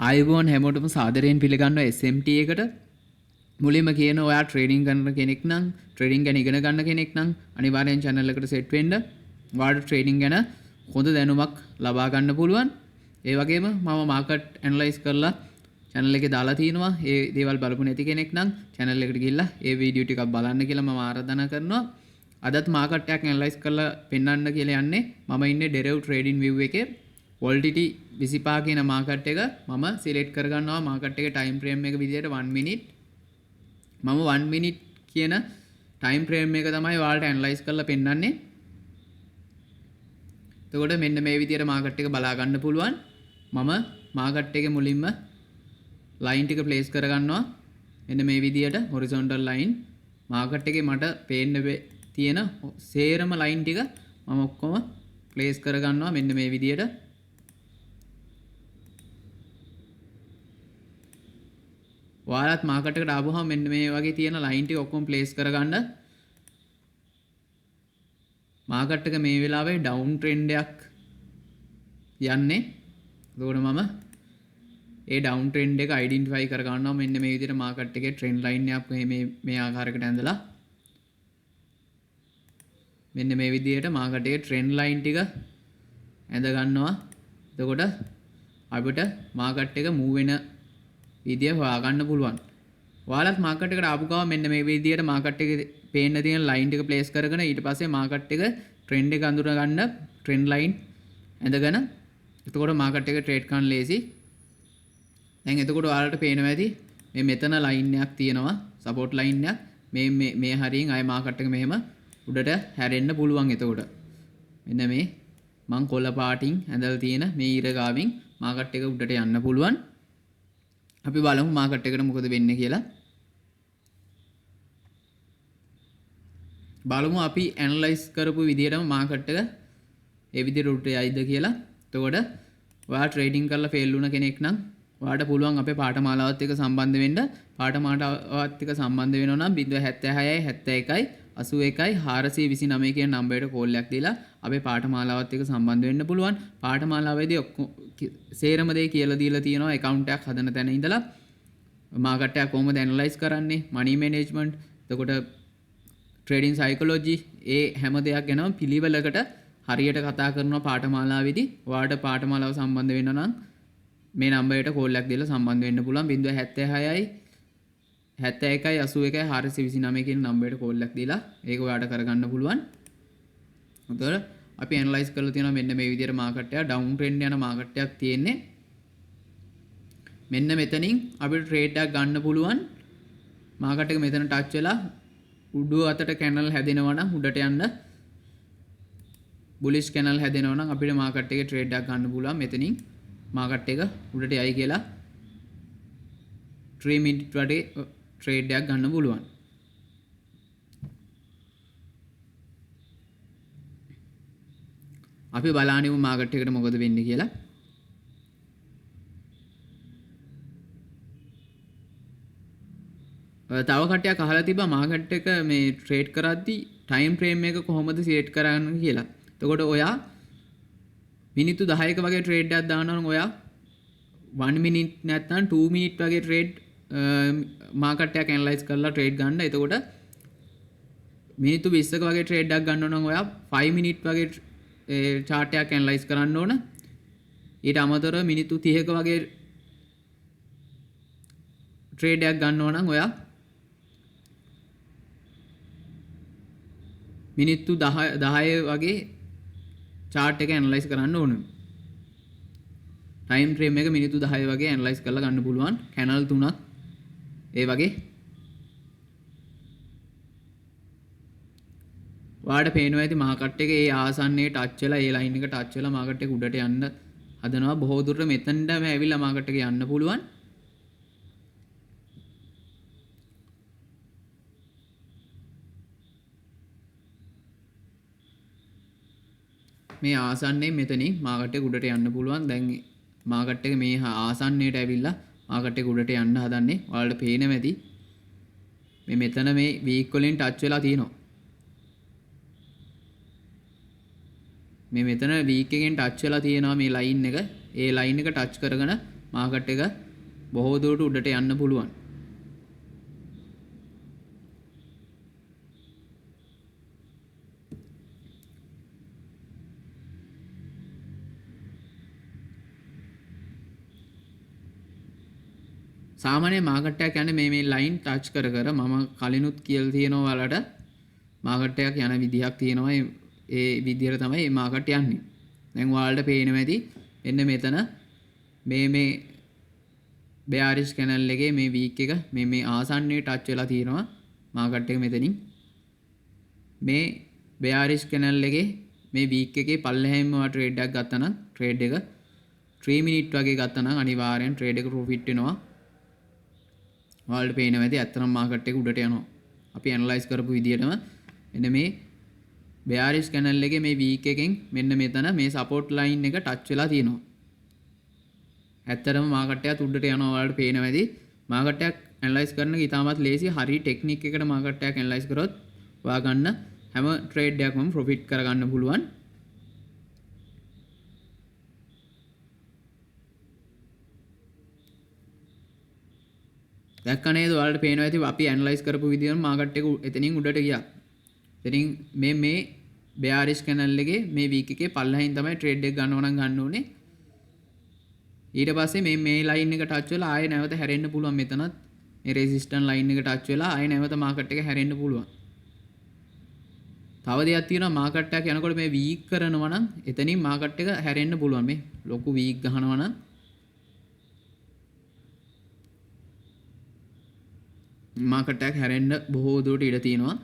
ආයුබෝවන් හැමෝටම සාදරයෙන් පිළිගන්නවා SMT එකට. මුලින්ම කියන ඔයා ට්‍රේඩින් කරන කෙනෙක් නම් ට්‍රේඩින් ගැන ඉගෙන ගන්න කෙනෙක් නම් අනිවාර්යෙන් channel එකට set වෙන්න. ඔයාලට ට්‍රේඩින් ගැන හොඳ දැනුමක් ලබා ගන්න පුළුවන්. ඒ වගේම මම මාකට් ඇනලයිස් කරලා channel එකේ දාලා තිනවා. ඒ දේවල් බලපු නැති කෙනෙක් නම් channel එකට ගිහිල්ලා ඒ වීඩියෝ ටිකක් බලන්න කියලා මම ආරාධනා කරනවා. අදත් මාකට් එකක් ඇනලයිස් කරලා පෙන්වන්න කියලා යන්නේ. මම ඉන්නේ Deriv trading view එකේ. volatility 25 කියන මාකට් එක මම සිලෙක්ට් කරගන්නවා මාකට් එකේ ටයිම් ෆ්‍රේම් එක විදිහට 1 minute මම 1 minute කියන ටයිම් ෆ්‍රේම් එක තමයි ඔයාලට ඇනලයිස් කරලා පෙන්වන්නේ. එතකොට මෙන්න මේ විදිහට මාකට් එක බලා ගන්න පුළුවන්. මම මාකට් එකේ මුලින්ම ලයින් ටික ප්ලේස් කරගන්නවා. මෙන්න මේ විදිහට horizontal line මාකට් එකේ මට පේන්න තියෙන සේරම ලයින් ටික මම ඔක්කොම ප්ලේස් කරගන්නවා මෙන්න මේ විදිහට. ඔයාලත් මාකට් එකට ආවම මෙන්න මේ වගේ තියෙන ලයින් ටික ඔක්කොම ප්ලේස් කරගන්න. මාකට් එක මේ වෙලාවේ ඩවුන් ට්‍රෙන්ඩ් එකක් යන්නේ. එතකොට මම ඒ ඩවුන් ට්‍රෙන්ඩ් එක අයිඩෙන්ටිෆයි කරගන්නවා මෙන්න මේ විදිහට මාකට් එකේ ට්‍රෙන්ඩ් ලයින් එකක් මේ ආකාරයකට ඇඳලා. මෙන්න මේ විදිහට මාකට් එකේ ට්‍රෙන්ඩ් ලයින් ටික ඇඳ ගන්නවා. එතකොට අපිට මාකට් එක මූව් වෙන විදිය හොයාගන්න පුළුවන්. ඔයාලත් මාකට් එකට ආපු ගමන් මෙන්න මේ විදියට මාකට් එකේ පේන්න තියෙන ලයින් ටික ප්ලේස් කරගෙන ඊට පස්සේ මාකට් එක ට්‍රෙන්ඩ් එක අඳුර ගන්න ට්‍රෙන්ඩ් ලයින් ඇඳගෙන එතකොට මාකට් එක ට්‍රේඩ් කරන්න ලේසි. දැන් එතකොට ඔයාලට පේනවා ඇති මේ මෙතන ලයින් එකක් තියෙනවා සපෝට් ලයින් එකක්. මේ හරියෙන් ආය මාකට් එක මෙහෙම උඩට හැරෙන්න පුළුවන්. එතකොට මෙන්න මේ මං කොළ පාටින් ඇඳලා තියෙන මේ ඊරගාවෙන් මාකට් එක උඩට යන්න පුළුවන්. අපි බලමු මාකට් එකට මොකද වෙන්නේ කියලා. බලමු අපි ඇනලයිස් කරපු විදිහටම මාකට් එක ඒ විදිහට උඩට යයිද කියලා. එතකොට ඔයා ට්‍රේඩින් කරලා ෆේල් වුණ කෙනෙක් නම් ඔයාට පුළුවන් අපේ පාඨමාලාවත් එක්ක සම්බන්ධ වෙන්න. පාඨමාලාවත් එක්ක සම්බන්ධ වෙනවා නම් 076 71 81 429 කියන නම්බරයට කෝල් එකක් දීලා අපේ පාඨමාලාවත් එක්ක සම්බන්ධ වෙන්න පුළුවන්. පාඨමාලාවේදී සේරම දේ කියලා දීලා තියෙනවා account එකක් හදන තැන ඉඳලා මාකට් එක කොහොමද ඇනලයිස් කරන්නේ, money management, එතකොට trading psychology ඒ හැම දෙයක් ගැනම පිළිවෙලකට හරියට කතා කරනවා පාඨමාලාවේදී. ඔයාලට පාඨමාලාව සම්බන්ධ වෙන්න නම් මේ නම්බරයට කෝල් එකක් දීලා සම්බන්ධ වෙන්න පුළුවන්. 076 71 81 429 කියන නම්බරයට කෝල් එකක් දීලා ඒක ඔයාලට කරගන්න පුළුවන්. එතකොට අපි ඇනලයිස් කරලා තියෙනවා මෙන්න මේ විදිහට මාකට් එක ඩවුන් ට්‍රෙන්ඩ් යන මාකට් එකක් තියෙන්නේ. මෙන්න මෙතනින් අපිට ට්‍රේඩ් එකක් ගන්න පුළුවන්. මාකට් එක මෙතන ටච් වෙලා උඩු අතට කැනල් හැදෙනවා නම් උඩට යන්න බුලිෂ් කැනල් හැදෙනවා නම් අපිට මාකට් එකේ ට්‍රේඩ් එකක් ගන්න පුළුවන්. මෙතනින් මාකට් එක උඩට යයි කියලා 3 මිනිත් වටේ ට්‍රේඩ් එකක් ගන්න පුළුවන්. අපි බලන්නේමු මාකට් එකට මොකද වෙන්නේ කියලා. තව කට්ටියක් අහලා තිබ්බා මාකට් එක මේ ට්‍රේඩ් කරද්දී ටයිම් ෆ්‍රේම් එක කොහොමද සිලෙක්ට් කරන්නේ කියලා. එතකොට ඔයා මිනිත්තු 10ක වගේ ට්‍රේඩ් එකක් දානවා නම් ඔයා 1 minute නැත්නම් 2 minute වගේ ට්‍රේඩ් මාකට් එකක් ඇනලයිස් කරලා ට්‍රේඩ් ගන්න. එතකොට මිනිත්තු 20ක වගේ ට්‍රේඩ් එකක් ගන්නවා නම් ඔයා 5 minute වගේ chart එකක් ඇනලයිස් කරන්න ඕන. ඊට අමතරව මිනිත්තු 30ක වගේ ට්‍රේඩ් එකක් ගන්නවා නම් ඔයා මිනිත්තු 10 වගේ chart එක ඇනලයිස් කරන්න ඕන. ටයිම් ෆ්‍රේම් එක මිනිත්තු 10 වගේ ඇනලයිස් කරලා ගන්න පුළුවන්. කැනල් 3ක් ඒ වගේ ඔයාලට පේනවා ඇති මාකට් එකේ ඒ ආසන්නයේ ටච් වෙලා ඒ ලයින් එක ටච් වෙලා මාකට් එක උඩට යන්න හදනවා. බොහෝ දුරට මෙතනටම ඇවිල්ලා මාකට් එක යන්න පුළුවන්. මේ ආසන්නයේ මෙතනින් මාකට් එක උඩට යන්න පුළුවන්. දැන් මාකට් එක මේ ආසන්නයට ඇවිල්ලා මාකට් එක උඩට යන්න හදන්නේ. ඔයාලට පේනවා ඇති මේ මෙතන මේ වීක් වලින් ටච් වෙලා තියෙනවා. මේ මෙතන වීක් එකෙන් ටච් වෙලා තියෙනවා මේ ලයින් එක. ඒ ලයින් එක ටච් කරගෙන මාකට් එක බොහෝ දුරට උඩට යන්න පුළුවන්. සාමාන්‍ය මාකට් එකක් යන්නේ මේ ලයින් ටච් කර කර මම කලිනුත් කියලා තියෙනවා ඔයාලට මාකට් එකක් යන විදිහක් තියෙනවා ඒ විදිහට තමයි මේ මාකට් යන්නේ. දැන් ඔයාලට පේනවා ඇති එන්න මෙතන මේ bearish candle එකේ මේ week එක මේ ආසන්නයේ ටච් වෙලා තියෙනවා මාකට් එක මෙතනින් මේ bearish candle එකේ මේ week එකේ පල්ලෙහැම ඔයා ට්‍රේඩ් එකක් ගත්තා නම් ට්‍රේඩ් එක 3 minute වගේ ගත්තා නම් අනිවාර්යෙන් ට්‍රේඩ් එක profit වෙනවා. ඔයාලට පේනවා ඇති ඇත්තටම මාකට් එක උඩට යනවා. අපි ඇනලයිස් කරපු විදිහටම මෙන්න මේ bearish candle එකේ මේ week එකෙන් මෙන්න මෙතන මේ support line එක ටච් වෙලා තියෙනවා. ඇත්තටම මාකට් එක උඩට යනවා ඔයාලට පේනවා ඇති. මාකට් එකක් ඇනලයිස් කරන එක ඉතාමත් ලේසි. හරි ටෙක්නික් එකකට මාකට් එකක් ඇනලයිස් කරොත් ඔයා ගන්න හැම ට්‍රේඩ් එකක්ම ප්‍රොෆිට් කරගන්න පුළුවන්. දැක්ක නේද ඔයාලට පේනවා ඇති අපි ඇනලයිස් කරපු විදිහම මාකට් එක එතනින් උඩට ගියා. එතනින් මේ bearish candle එකේ මේ week එකේ පල්ලෙහින් තමයි ට්‍රේඩ් එක ගන්නව නම් ගන්න ඕනේ. ඊට පස්සේ මේ line එක ටච් වෙලා ආයෙ නැවත හැරෙන්න පුළුවන් මෙතනත් මේ resistance line එක ටච් වෙලා ආයෙ නැවත මාකට් එක හැරෙන්න පුළුවන්. තව දෙයක් තියෙනවා මාකට් එක යනකොට මේ week කරනවා නම් එතනින් මාකට් එක හැරෙන්න පුළුවන්. මේ ලොකු week ගහනවා නම් මාකට් එක හැරෙන්න බොහෝ දුරට ඉඩ තියෙනවා.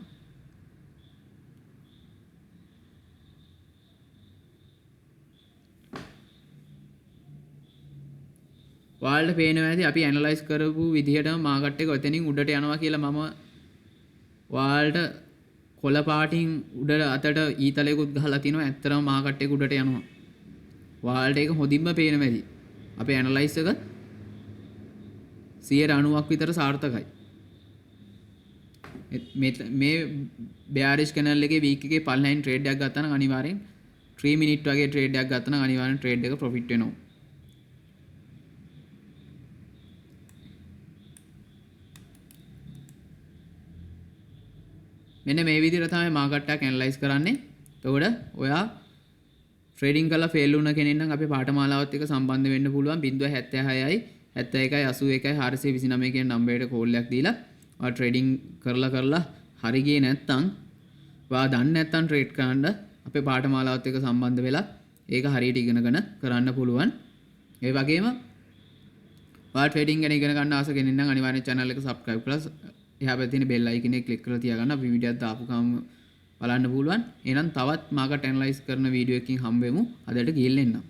ඔයාලට පේනවා ඇති අපි ඇනලයිස් කරපු විදිහටම මාකට් එක ඔතනින් උඩට යනවා කියලා මම ඔයාලට කොළ පාටින් උඩ අතට ඊතලයකුත් ගහලා තිනවා. ඇත්තටම මාකට් එක උඩට යනවා. ඔයාලට ඒක හොඳින්ම පේනවා ඇති. අපේ ඇනලයිස් එක 90ක් විතර සාර්ථකයි. මේ bearish candle එකේ week එකේ පල්ලෙහින් ට්‍රේඩ් එකක් ගත්තා නම් අනිවාර්යෙන් 3 minute වගේ ට්‍රේඩ් එකක් ගත්තා නම් අනිවාර්යෙන් ට්‍රේඩ් එක profit වෙනවා. මෙන්න මේ විදිහට තමයි මාකට් එකක් ඇනලයිස් කරන්නේ. එතකොට ඔයා ට්‍රේඩින් කරලා ෆේල් වුණ කෙනෙක් නම් අපේ පාඨමාලාවත් එක්ක සම්බන්ධ වෙන්න පුළුවන් 076යි 71යි 81යි 429 කියන නම්බරයට කෝල් එකක් දීලා ඔයා ට්‍රේඩින් කරලා හරි ගියේ නැත්නම් ඔයා දන්නේ නැත්නම් ට්‍රේඩ් කරන්න අපේ පාඨමාලාවත් එක්ක සම්බන්ධ වෙලා ඒක හරියට ඉගෙනගෙන කරන්න පුළුවන්. ඒ වගේම ඔයා ට්‍රේඩින් ගැන ඉගෙන ගන්න ආස කෙනෙක් නම් අනිවාර්යෙන් channel එක subscribe කරලා එහා පැත්තේ තියෙන bell icon එක click කරලා තියාගන්න. අපි වීඩියෝස් දාපු ගමන් බලන්න පුළුවන්. එහෙනම් තවත් මාකට් ඇනලයිස් කරන වීඩියෝ එකකින් හම්බ වෙමු. අදට ගිහින් එන්නම්.